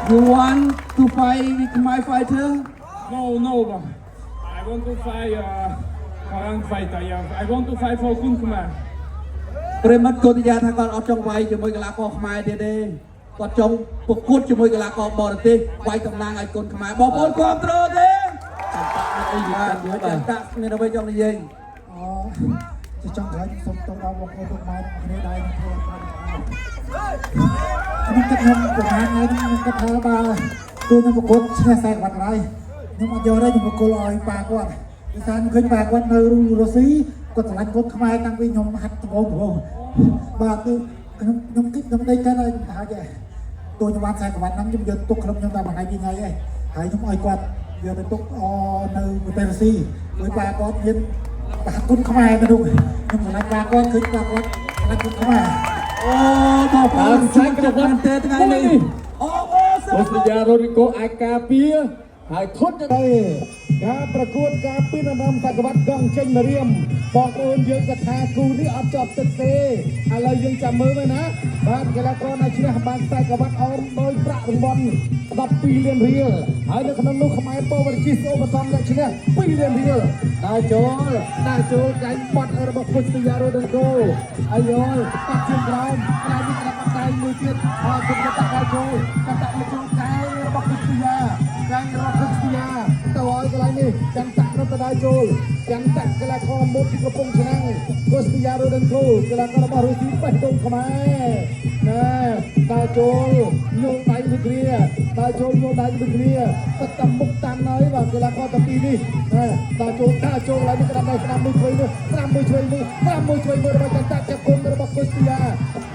You want to fight with my fighter? No, I want to fight Karang fighter. Yeah, I want to fight for Kun Kumar. ប្រិមត្តកូនយាថាគាត់អត់ចង់វាយជាមួយកីឡាករខ្មែរទៀតទេគាត់ចង់ប្រកួតជាមួយកីឡាករបរទេសវាយតំណាងឲ្យកូនខ្មែរបងប្អូនគ្រប់គ្រងទេអីយ៉ាងនេះបាទតាក់មានអ្វីចង់និយាយជាចង់ឲ្យសូមតបដល់បងប្អូនខ្មែរគ្នាដែរធ្វើការខ្ញុំគិតខ្ញុំប្រហែលថ្ងៃខ្ញុំគិតថាបើទូខ្ញុំប្រកួតឈ្នះខ្សែក្បាត់ហើយខ្ញុំអត់យកទេខ្ញុំប្រកួតឲ្យប៉ាគាត់ពីសារខ្ញុំឃើញប៉ាគាត់នៅរុស្ស៊ីគាត់ឆ្លាញ់កូនខ្មែរតាំងពីខ្ញុំហាត់ដំបូងបាទខ្ញុំគិតខ្ញុំដេកកាន់ហើយខ្ញុំថាចេះទូខ្ញុំបានខ្សែក្បាត់ហ្នឹងខ្ញុំយកទុកខ្លួនខ្ញុំតែមួយថ្ងៃពីរថ្ងៃឯងហើយខ្ញុំឲ្យគាត់យកទៅទុកនៅប្រទេសរុស្ស៊ីដោយប៉ាគាត់មានបាទគុណខ្មែរទៅនោះខ្ញុំឆ្លាញ់ប៉ាគាត់ឃើញប៉ាគាត់ឆ្លាញ់គុណខ្មែរអូបងប្អូនជួយចិត្តមែនទេថ្ងៃនេះអូអូសញ្ញារ៉ូឌីហ្គោអាចការពារហើយធត់ទៅការប្រកួតការពីនដំសកវត្តកងចេញមករៀមបងប្អូនយើងក៏ថាគូនេះអត់ជាប់ទឹកទេឥឡូវយើងចាំមើលមើលណាបានកីឡាករដែលឈ្នះបានខ្សែក្បាត់អមដោយប្រាក់រង្វាន់12លានរៀលហើយនៅក្នុងនោះខ្មែរពវរជិះអូបតំដែលឈ្នះ2លានរៀលដល់ចូលកាយបាត់របស់ពុទ្ធយារ៉ូដេកូអាយយបាត់ជើងក្រោមខ្លាយនេះក្រាបដៃមួយទៀតហើយគុំទៅដល់ចូលតាក់មកជើងកាយរបស់ពុទ្ធយាកាយរបស់ពុទ្ធយាទៅឲ្យកន្លែងនេះចាំតាក់រត់ទៅដល់ចូលចាំតាក់កីឡាករមុខទីកំពុងឆ្នាំងពុទ្ធយារ៉ូដេកូកីឡាកររបស់រុស្ស៊ីបេះដូងខ្មែរណាដល់ចូលញោមដៃមួយគ្រាដល់ចូលញោមដៃមួយគ្រាទឹកតាមមុខតាមហើយបាទកីឡាករតាពីនេះណាដល់ចូលឡើយនេះក្រាបដៃស្ដាំមួយជួយនេះស្ដាំមួយជួយមួយរបស់ចាំតាក់ចាប់គុំរបស់ពុទ្ធយា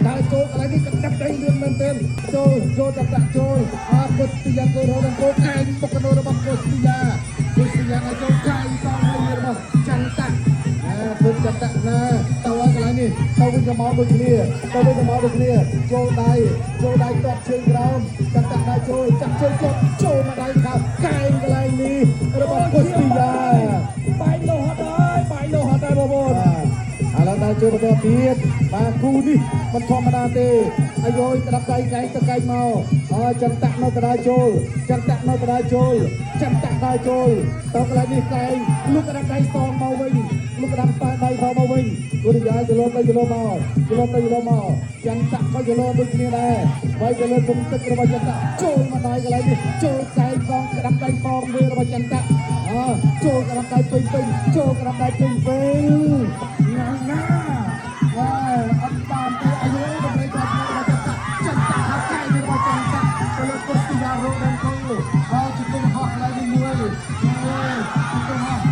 ដល់ចូលកន្លែងនេះក្រាបដៃលឿនមែនទែនចូលតាក់ចូលពុទ្ធយាកូរ៉ូដេកូកាយមុខកណូរបស់ពុទ្ធយាដល់ចូលកាយតហើយរបស់ចាំតាក់ពុទ្ធចាំតាក់ណាទៅឲ្យកន្លែងនេះទៅវិញទៅមកដូចគ្នាចូលដៃទាត់ជើងក្រោមចាំតាក់ដៃចូលចាក់ជើងគាត់ចូលមកដៃខាងកាយកន្លែងនេះរបស់ពុទ្ធយាបាយលោហត់ហើយបងប្អូនឥឡូវដល់ចូលបន្តទៀតបាទគូនេះមិនធម្មតាទេអាយយក្តាប់ដៃកែងទៅកែងមកចាំតាក់នៅទៅដល់ចូលចាំតាក់ដៃចូលទៅកន្លែងនេះកែងលុកក្តាប់ដៃសងមកវិញលុកក្តាប់ដៃផងមកវិញគូនេះយាយទៅលោកមកចាំតាក់ក៏ទៅលោកដូចគ្នាដែរហើយទៅលើគុំទឹករបស់ចាំតាក់ចូលមកដៃកន្លែងនេះចូលកែងផងក្តាប់ដៃផងវារបស់ចាំតាក់ចូលក្តាប់ដៃពេញណាអត់បានទេអាយុដល់ប្រកាសរបស់ចាំតាក់ហើយកែងរបស់ចាំតាក់ទៅលើពុទ្ធយារ៉ូដេកូហើយជង្គង់ហោះកន្លែងនេះមួយ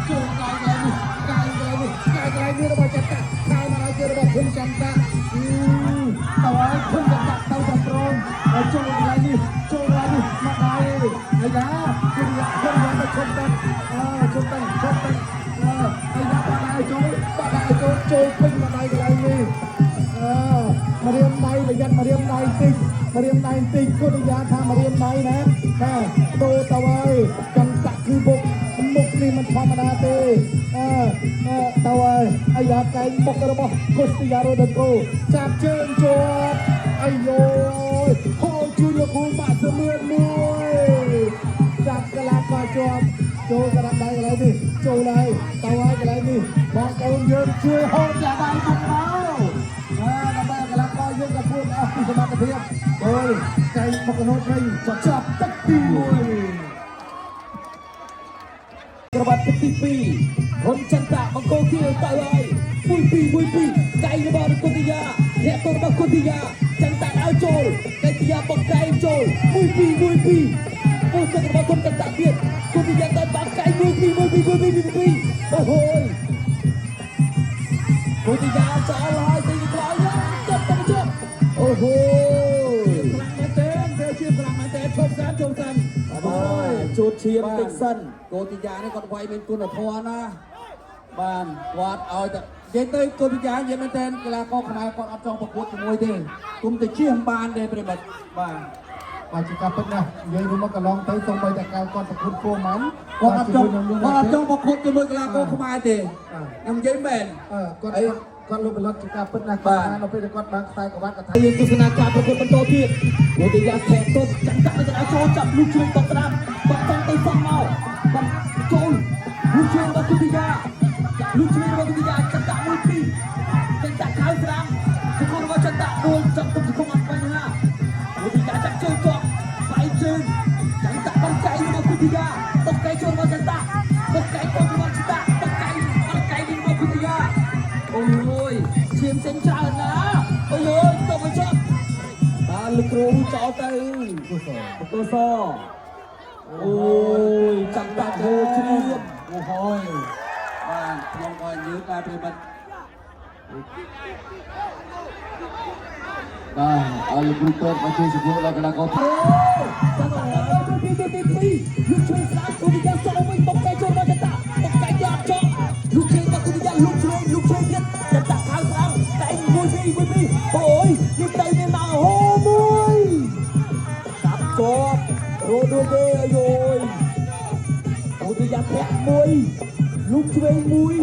ចូលកន្លែងនេះរបស់ចាំតាក់ខាងមកឲ្យរបស់គុំចាំតាក់ទៅឲ្យគុំចាំតាក់ទៅដល់ត្រង់ចូលកន្លែងនេះមកដល់ហើយណាគុំទៅឈប់តាំងហើយណាបាក់ដៃចូលពេញមកដៃកន្លែងនេះមករៀមដៃប្រយ័ត្នមករៀមដៃបន្តិចគុណយាថាមករៀមដៃណាដូរទៅហើយចាំតាក់គឺមុខនេះមិនធម្មតាទេទៅហើយអាយ៉ាកែងមុខរបស់គុស្ទីយ៉ារ៉ូដេកូចាប់ជើងជាប់អាយយហូជួយលោកគ្រូបាក់សមឿនមួយចាប់កលាប់ជាប់ចូលក្តាប់ដៃកន្លែងនេះចូលហើយទៅហើយកន្លែងនេះបងប្អូនយើងជួយហូតយ៉ាដៃមកដើម្បីកលាប់យើងក៏ពួនអស់ពីសមត្ថភាពហើយកែងមុខកណូតវិញចាប់ទឹកទី1ក្របទឹកទី2ហ៊ុនចន្ទៈបង្គោលគៀវទៅហើយ1-2កែងរបស់គុតិយាអ្នកទៅរបស់គុតិយាចន្ទៈឲ្យចូលគុតិយាបកកែងចូល1-2ពុទ្ធរបស់គុណចន្ទៈទៀតគុតិយាទៅបកកែង1-2អូហូយគុតិយាចោលហើយទីក្រោយចាប់ទៅជប់អូហូយខ្លាំងមែនទេឈប់សិនអូយជូតឈាមតិចសិនគោតិយានេះគាត់វាយមានគុណធម៌ណាបានគាត់ឲ្យតែនិយាយទៅគោតិយានិយាយមែនទេកីឡាករខ្មែរគាត់អត់ចង់ប្រកួតជាមួយទេគុំតែជៀសបានទេប្រិមិត្តបាទជាការពិតណាស់និយាយរួមមកកន្លងទៅសូម្បីតែកាលគាត់ប្រកួតគោមិនគាត់អត់ចង់ប្រកួតជាមួយកីឡាករខ្មែរទេខ្ញុំនិយាយមែនគាត់ គាត់លោកបលត់ជាការពិតណាស់គាត់នៅពេលគាត់បានខ្សែក្បាត់គាត់ថា យើងទស្សនាការប្រកួតបន្តទៀតវេទិកាខេតុបចាក់ដាក់ទៅចូលចាប់លូជួយតបស្ដាប់បាត់ទាំងទៅសងមកបាត់ចូលលូជួយរបស់គុតិយាលូជួយរបស់គុតិយាចាក់ដាក់មួយពីរចាក់ដាក់ខៅស្រាំសង្គមរបស់ចាក់ដាក់មួយចាប់ទុកសង្គមអត់បញ្ហាវេទិកាចាក់ចូលជាប់ស្បែកជើងចាក់ដាក់បង្កៃរបស់គុតិយាបង្កៃចូលរបស់ចាក់ដាក់បង្កៃចូលរបស់ចាក់ដាក់បង្កៃរបស់គុតិយាអូយឈាមចេញច្រើនណាអូយទៅមកចប់បានលោកគ្រូចោលទៅកូសអូយចាំតាហូជ្រៀប អូហើយបាទខ្ញុំក៏ញើសដែរប្រិមិត្តបាទអរលោកគ្រូពេទ្យមកជួយជំនួយដល់គណៈកោចាំធដល់ទីលោកជួយស្ដាប់គុំយ៉ាងចូលវិញបុកកែចូលមកចតាបុកកែយកចោលលោកជួយមកគុំយ៉ាងលោកជួយទៀតចតាខៅស្ដាំតែមួយពីអូយនេះតែមានមកហូមួយចាប់ជាប់រត់ដូចទេអាយយអូទីយ៉ាងធាក់មួយលោកជួយមួយ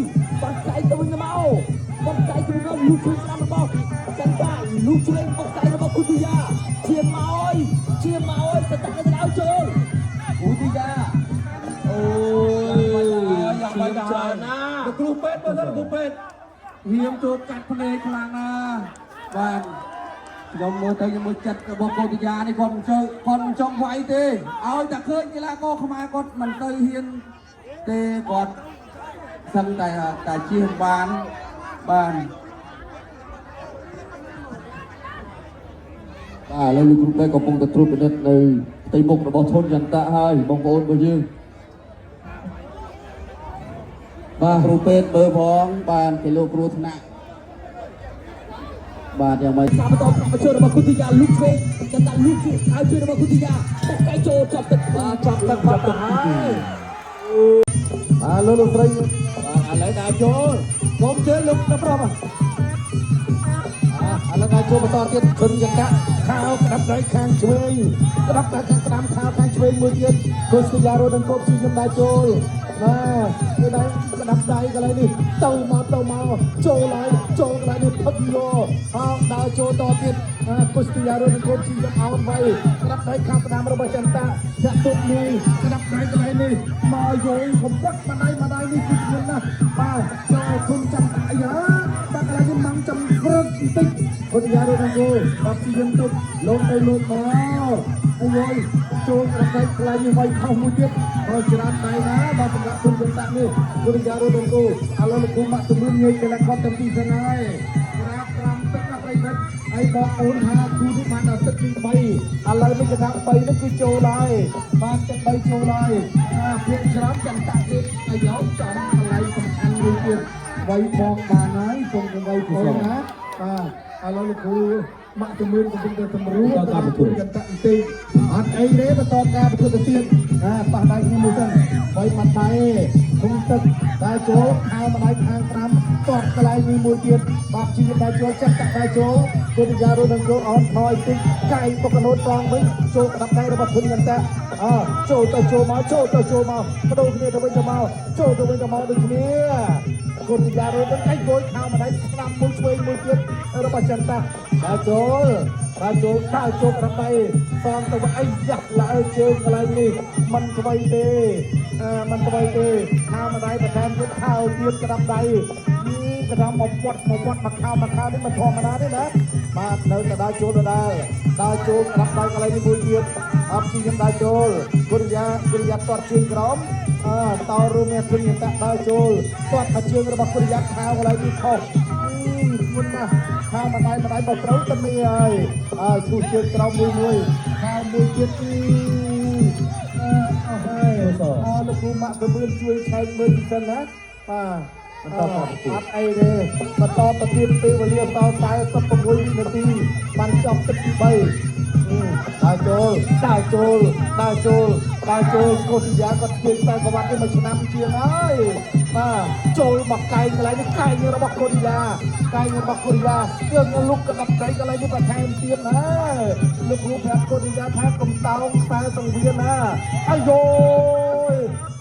បាត់ใจទៅវិញមកបាត់ใจទៅវិញលោកជួយស្ដាំរបស់ចតាលោកជួយបុកកែរបស់គុំយ៉ាងឈាមមកចតាទៅដល់ចូលអូទីយ៉ាងអូយយ៉ាងបាច់ច្រើនណាស់ លោកគ្រូពេទ្យបើសិនគ្រូពេទ្យហៀមចូលកាត់ភ្នែកខ្លាំងណាស់បាទខ្ញុំមើលទៅខ្ញុំមើលចិត្តរបស់កោតិយានេះគាត់មិនចង់វាយទេឲ្យតែឃើញកីឡាករខ្មែរគាត់មិនទៅហ៊ានទេគាត់សឹងតែជៀសបានបាទឥឡូវលោកគ្រូពេទ្យកំពុងតែត្រួតពិនិត្យនៅផ្ទៃមុខរបស់ធនចន្ទៈហើយបងប្អូនរបស់យើងបាទគ្រូពេទ្យមើលផងបានគេលោកគ្រូថ្នាក់បាទយ៉ាងម៉េច ការបន្តប្រជែងរបស់គុតិយាលុកវិញចន្ទៈលុកជួយឲ្យជួយរបស់គុតិយាបុកកែចូលចាប់ទឹកចាប់ទឹកបាត់ទៅហើយលោកស្រីបាទឥឡូវដល់ចូលកុំជើងលោកទៅប្រុសបាទ ឥឡូវដល់ចូលបន្តទៀតគុតិយាខាវក្តាប់ដៃខាងឆ្វេងក្តាប់ដៃខាងស្ដាំខាវខាងឆ្វេងមួយទៀតគុតិយារត់នឹងកបជីខ្ញុំដែរចូលបាទគេដែរក្តាប់ដៃកន្លែងនេះទៅមកចូលឡើងចូលកន្លែងនេះផឹកយោហោដើរចូលតទៀតគុតិយារត់នឹងកបជីខ្ញុំអោនໄວក្តាប់ដៃខាងស្ដាំរបស់ចន្ទៈចាក់ទុកមួយក្តាប់ដៃកន្លែងនេះមកយងកំពុតម្ដាយនេះគឺខ្ញុំណាបាទចូលគុំចន្ទៈយ៉ាបាទកន្លែងនេះម៉ាំចាំព្រឹកបន្តិចគុតិយារត់នឹងកបជីខ្ញុំទុកលោកទៅលោកមកអាយចូលក្តាប់ដៃកន្លែងនេះໄວខុសមួយទៀតហើយច្រានដៃណាបាទសម្រាប់គុំចន្ទៈនេះគុតិយារត់នឹងកបឥឡូវលោកគុំមកជំនួយងាយគេឡើងគាត់ទៅទីសិនហើយក្រាប5ទឹកណាប្រិមិត្តហើយបងអូនថាគូនេះបានដល់ទឹកទី3ឥឡូវនេះកណ្ដាល3នេះគឺចូលហើយបានទឹក3ចូលហើយភាគច្រើនចន្ទៈទៀតអាយុចំកន្លែងសំខាន់មួយទៀតໄວបងបានហើយគុំទៅໄວគូណាបាទឥឡូវលោកគ្រូមកជំនួយកំពុងតែសម្រួលដល់ការប្រកួតចន្ទៈបន្តិចអត់អីទេបន្តការប្រកួតទៅទៀតប៉ះដៃខ្ញុំមួយសិនໄວបាត់ដៃគុំទឹកដែរចូលខាងម្ដាយខាង5តបកន្លែងនេះមួយទៀតបាប់ជីដែរចូលចាក់ដែរចូលគុតិយារត់នឹងចូលអនថយតិចកែងបុកកណូតត្រង់វិញចូលក្តាប់ដៃរបស់គុណចន្ទៈចូលទៅចូលមកបដូរគ្នាទៅវិញទៅមកចូលទៅវិញទៅមកដូចគ្នាគុតិយារត់នឹងឯងគួយខាងម្ដាយស្ដាំមួយឆ្វេងមួយទៀតរបស់ចន្ទៈដែរចូលក្តាប់ដៃសំទៅអីយ៉ាក់ឡើយជើងកន្លែងនេះមិនស្វ័យទេខាងម្ដាយបន្ថែមទៀតខោទៀតក្តាប់ដៃក្តាប់មកវត្តមកខោនេះមិនធម្មតាទេណាបាទនៅតែដើរចូលក្តាប់ដៃកន្លែងនេះមួយទៀតអបជីខ្ញុំដើរចូលគុតិយាតតជើងក្រោមតោរួមមានគុណចន្ទៈដើរចូលតតជើងរបស់គុតិយាខោកន្លែងនេះខុសមុនណាខាងម្ដាយមកត្រូវតែមានហើយឈូសជើងក្រោមមួយខាងមួយទៀតគឺលោកគ្រូម៉ាក់ទៅមើលជួយឆែកមើលសិនណាបាទអត់អីទេបន្តទៅទៀតពេលវេលាបន្ត46វិនាទីបានចប់ទឹកទី3ដើរចូលគុតិយាគាត់ធ្វើតែប្រវត្តិនេះមួយឆ្នាំជាងហើយបាទចូលមកកែងកន្លែងនេះកែងរបស់គុតិយាយើងលុកកណ្ដាប់ដៃកន្លែងនេះបន្ថែមទៀតណាលោកគ្រូប្រាប់គុតិយាថាកំតោងខ្សែសង្វៀនណាអាយយ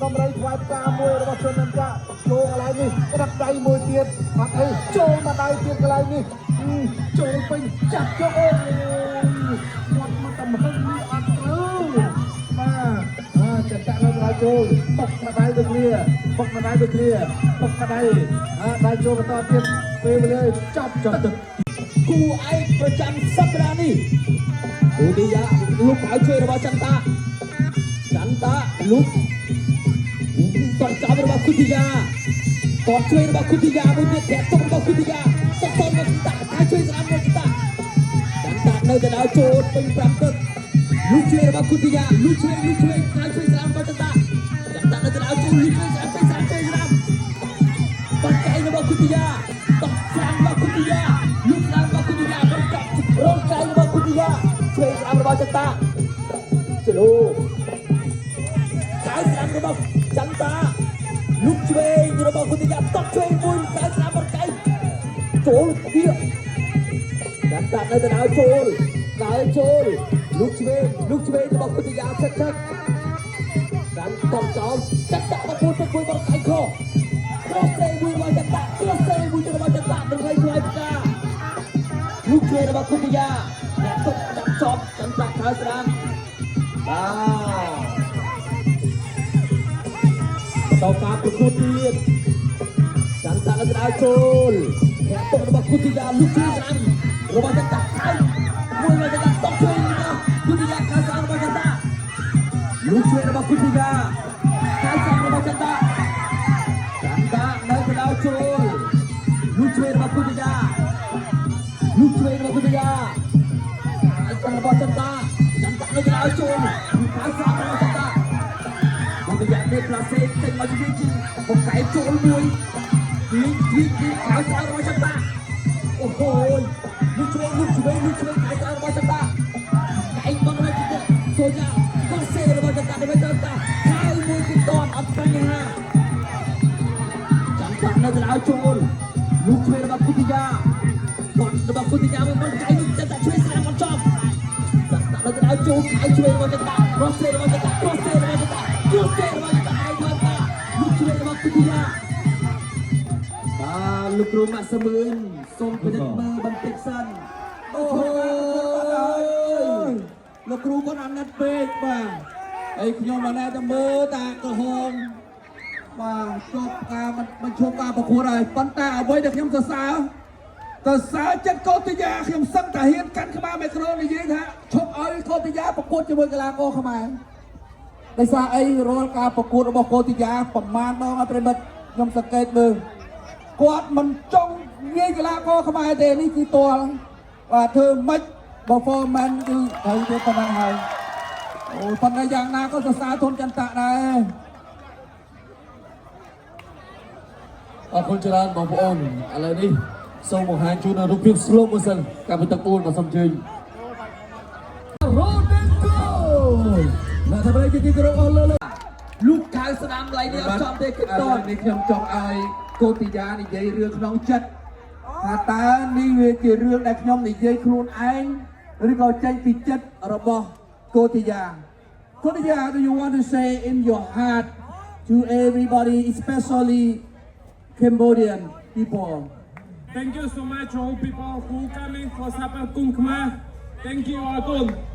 កំរៃខ្វាយផ្កាមួយរបស់ជនចន្ទៈចូលកន្លែងនេះក្តាប់ដ ដៃមួយទៀតអត់អីចូលមកដៃទៀតកន្លែងនេះចូលពេញចាប់យកអូយគាត់មកតែមកនេះអត់ត្រូវបាទចន្ទៈនៅដល់ចូលបុកម្ដាយដូចគ្នាបុកម្ដាយដូចគ្នាបុកម្ដាយដៃចូលបន្តទៀតពេលវេលាចាប់ទឹកគូឯកប្រចាំសប្តាហ៍នេះឧទាហរណ៍លោកហៅជួយរបស់ចន្ទៈលោកតតចាប់របស់គុតិយាតតជួយរបស់គុតិយាមួយទៀតតែតុករបស់គុតិយាតតមកតាហៅជួយស្រាំមកតានៅទៅដល់ចូលពេញ5ទឹកលោកជួយរបស់គុតិយាលោកជួយហៅជួយស្រាំមកតានៅទៅដល់ចូលលោកជួយស្រាំជួយស្រាំតតចៃរបស់គុតិយាតតស្រាំរបស់គុតិយាលោកស្រាំរបស់គុតិយារងចៃរបស់គុតិយាជួយស្រាំរបស់ចតាជលូហើយស្រាំរបស់ចន្ទាលុកឆ្វេងរបស់គុតិយាតបឆ្វេងមួយហើយស្រាំបរកៃចូលទៀតចន្ទានៅទៅដល់ចូលលុកឆ្វេងរបស់គុតិយាឆឹកdan tong jom cetak betul betul berkai ko cross sewu wa cetak cross sewuរបស់ចន្ទានឹងឲ្យជួយផ្កាលុកឆ្វេងរបស់គុតិយាអ្នកទុកចាប់ចប់ចន្ទាខើស្រាំបាទតការប្រកួតទៀតចន្ទៈនៅដល់ចូលអ្នកតុករបស់គុតិយាលុកជួយស្រាំរបស់ចន្ទៈហើយមួយមកចន្ទៈតុកជួយរបស់គុតិយាខាងស្រាំរបស់ចន្ទៈលុកជួយរបស់គុតិយាខាងស្រាំរបស់ចន្ទៈនៅដល់ចូលលុកជួយរបស់គុតិយាហើយរបស់ចន្ទៈនៅដល់ចូលខាងស្រាំរបស់ចន្ទៈគុតិយានេះផ្លាសេចេញមកវិញមកកែចូលមួយទីខាងស្រាំរបស់ចន្ទៈអូហូយលុកជួយខាងស្រាំរបស់ចន្ទៈកែមកវិញទៀតសូយ៉ាក៏សេរបស់ចន្ទៈទៅចន្ទៈហើយមួយទីតអត់បញ្ហាចន្ទៈនៅដល់ចូលលុកជួយរបស់គុតិយារបស់គុតិយាមកកែចន្ទៈជួយស្រាំអត់ចប់នៅដល់ចូលហើយជួយរបស់ចន្ទៈរស់សេរបស់ចន្ទៈជួយរបស់ចន្ទៈហើយមកតាលោកជួយរបស់គុតិយាបាទលោកគ្រូម៉ាក់សមឿនសូមពិនិត្យមើលបន្តិចសិនអូយលោកគ្រូគាត់អាណិតពេកបាទហើយខ្ញុំមកណែតែមើលតាក្រហមបាទជប់ការមិនជប់ការប្រកួតហើយប៉ុន្តែអ្វីដែលខ្ញុំសរសើរចិត្តកោតិយាខ្ញុំសឹងតែហ៊ានកាន់ក្បាលមីក្រូនិយាយថាឈប់ឲ្យកោតិយាប្រកួតជាមួយកីឡាករខ្មែរដោយសារអីរាល់ការប្រកួតរបស់កោតិយាប្រមាណដងឲ្យប្រិមិត្តខ្ញុំសង្កេតមើលគាត់មិនចង់និយាយកីឡាករខ្មែរទេនេះគឺតលបាទធ្វើម៉េច performance គឺត្រូវទៅប៉ុណ្ណឹងហើយអូប៉ុន្តែយ៉ាងណាក៏សរសើរធនចន្ទៈដែរអរគុណច្រើនបងប្អូនឥឡូវនេះសូមបង្ហាញជូនរូបភាព slow motion កម្មវិធី4មកសូមជើញមកតែទីក្រុងអស់លើលោកខៅស្ដាំឡៃនេះអត់ចំទេគិតតនេះខ្ញុំចង់ឲ្យកោតិយានិយាយរឿងក្នុងចិត្តថាតើនេះវាជារឿងដែលខ្ញុំនិយាយខ្លួនឯងឬក៏ចេញពីចិត្តរបស់កោតិយា do you want to say in your heart to everybody especially Cambodian people Thank you so much all people who coming for Sapa Kung Khmer. Thank you all.